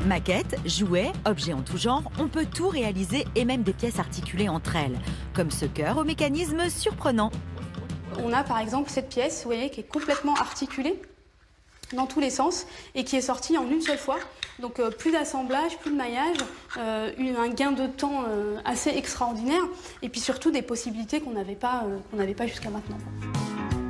Maquettes, jouets, objets en tout genre, on peut tout réaliser et même des pièces articulées entre elles, comme ce cœur au mécanisme surprenant. On a par exemple cette pièce, vous voyez, qui est complètement articulée dans tous les sens et qui est sortie en une seule fois. Donc plus d'assemblage, plus de maillage, un gain de temps assez extraordinaire et puis surtout des possibilités qu'on n'avait pas jusqu'à maintenant.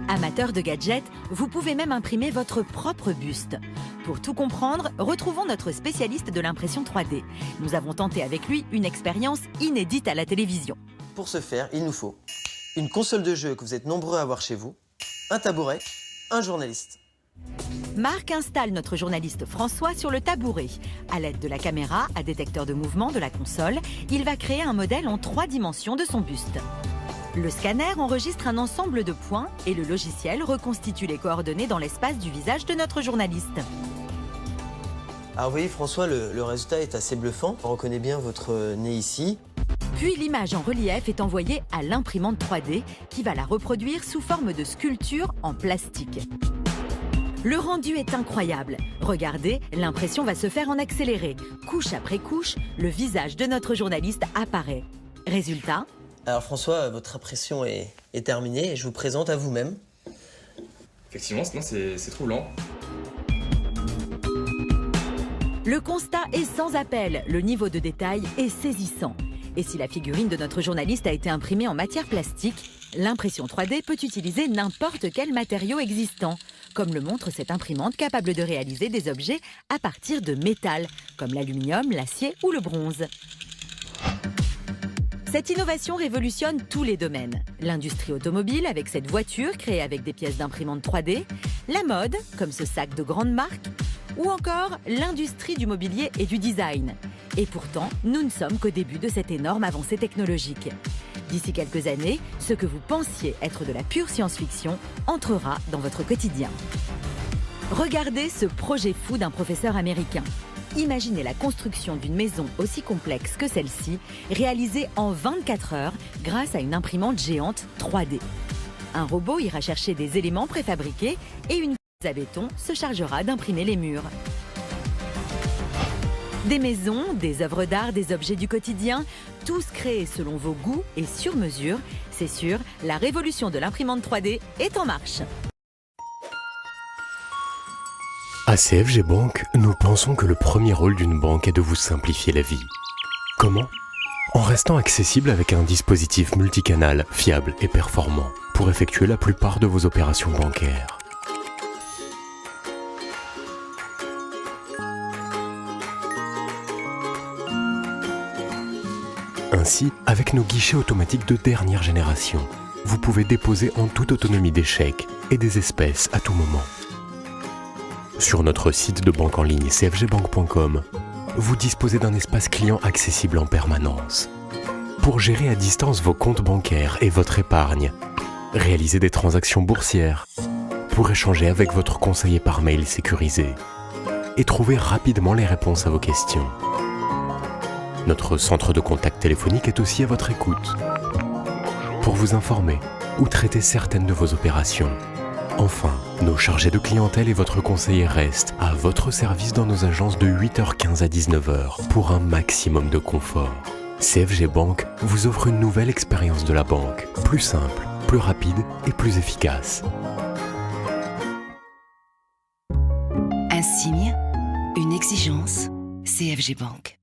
Amateur de gadgets, vous pouvez même imprimer votre propre buste. Pour tout comprendre, retrouvons notre spécialiste de l'impression 3D. Nous avons tenté avec lui une expérience inédite à la télévision. Pour ce faire, il nous faut une console de jeu que vous êtes nombreux à avoir chez vous, un tabouret, un journaliste. Marc installe notre journaliste François sur le tabouret. À l'aide de la caméra à détecteur de mouvement de la console, il va créer un modèle en 3 dimensions de son buste. Le scanner enregistre un ensemble de points et le logiciel reconstitue les coordonnées dans l'espace du visage de notre journaliste. Alors vous voyez François, le résultat est assez bluffant. On reconnaît bien votre nez ici. Puis l'image en relief est envoyée à l'imprimante 3D qui va la reproduire sous forme de sculpture en plastique. Le rendu est incroyable. Regardez, l'impression va se faire en accéléré. Couche après couche, le visage de notre journaliste apparaît. Résultat ? Alors François, votre impression est terminée et je vous présente à vous-même. Effectivement, c'est troublant. Le constat est sans appel, le niveau de détail est saisissant. Et si la figurine de notre journaliste a été imprimée en matière plastique, l'impression 3D peut utiliser n'importe quel matériau existant, comme le montre cette imprimante capable de réaliser des objets à partir de métal, comme l'aluminium, l'acier ou le bronze. Cette innovation révolutionne tous les domaines. L'industrie automobile avec cette voiture créée avec des pièces d'imprimante 3D, la mode, comme ce sac de grande marque, ou encore l'industrie du mobilier et du design. Et pourtant, nous ne sommes qu'au début de cette énorme avancée technologique. D'ici quelques années, ce que vous pensiez être de la pure science-fiction entrera dans votre quotidien. Regardez ce projet fou d'un professeur américain. Imaginez la construction d'une maison aussi complexe que celle-ci, réalisée en 24 heures grâce à une imprimante géante 3D. Un robot ira chercher des éléments préfabriqués et une à béton se chargera d'imprimer les murs. Des maisons, des œuvres d'art, des objets du quotidien, tous créés selon vos goûts et sur mesure. C'est sûr, la révolution de l'imprimante 3D est en marche. À CFG Bank, nous pensons que le premier rôle d'une banque est de vous simplifier la vie. Comment ? En restant accessible avec un dispositif multicanal, fiable et performant pour effectuer la plupart de vos opérations bancaires. Ainsi, avec nos guichets automatiques de dernière génération, vous pouvez déposer en toute autonomie des chèques et des espèces à tout moment. Sur notre site de banque en ligne cfgbank.com, vous disposez d'un espace client accessible en permanence. Pour gérer à distance vos comptes bancaires et votre épargne, réaliser des transactions boursières, pour échanger avec votre conseiller par mail sécurisé et trouver rapidement les réponses à vos questions. Notre centre de contact téléphonique est aussi à votre écoute pour vous informer ou traiter certaines de vos opérations. Enfin, nos chargés de clientèle et votre conseiller restent à votre service dans nos agences de 8h15 à 19h pour un maximum de confort. CFG Bank vous offre une nouvelle expérience de la banque, plus simple, plus rapide et plus efficace. Un signe, une exigence, CFG Bank.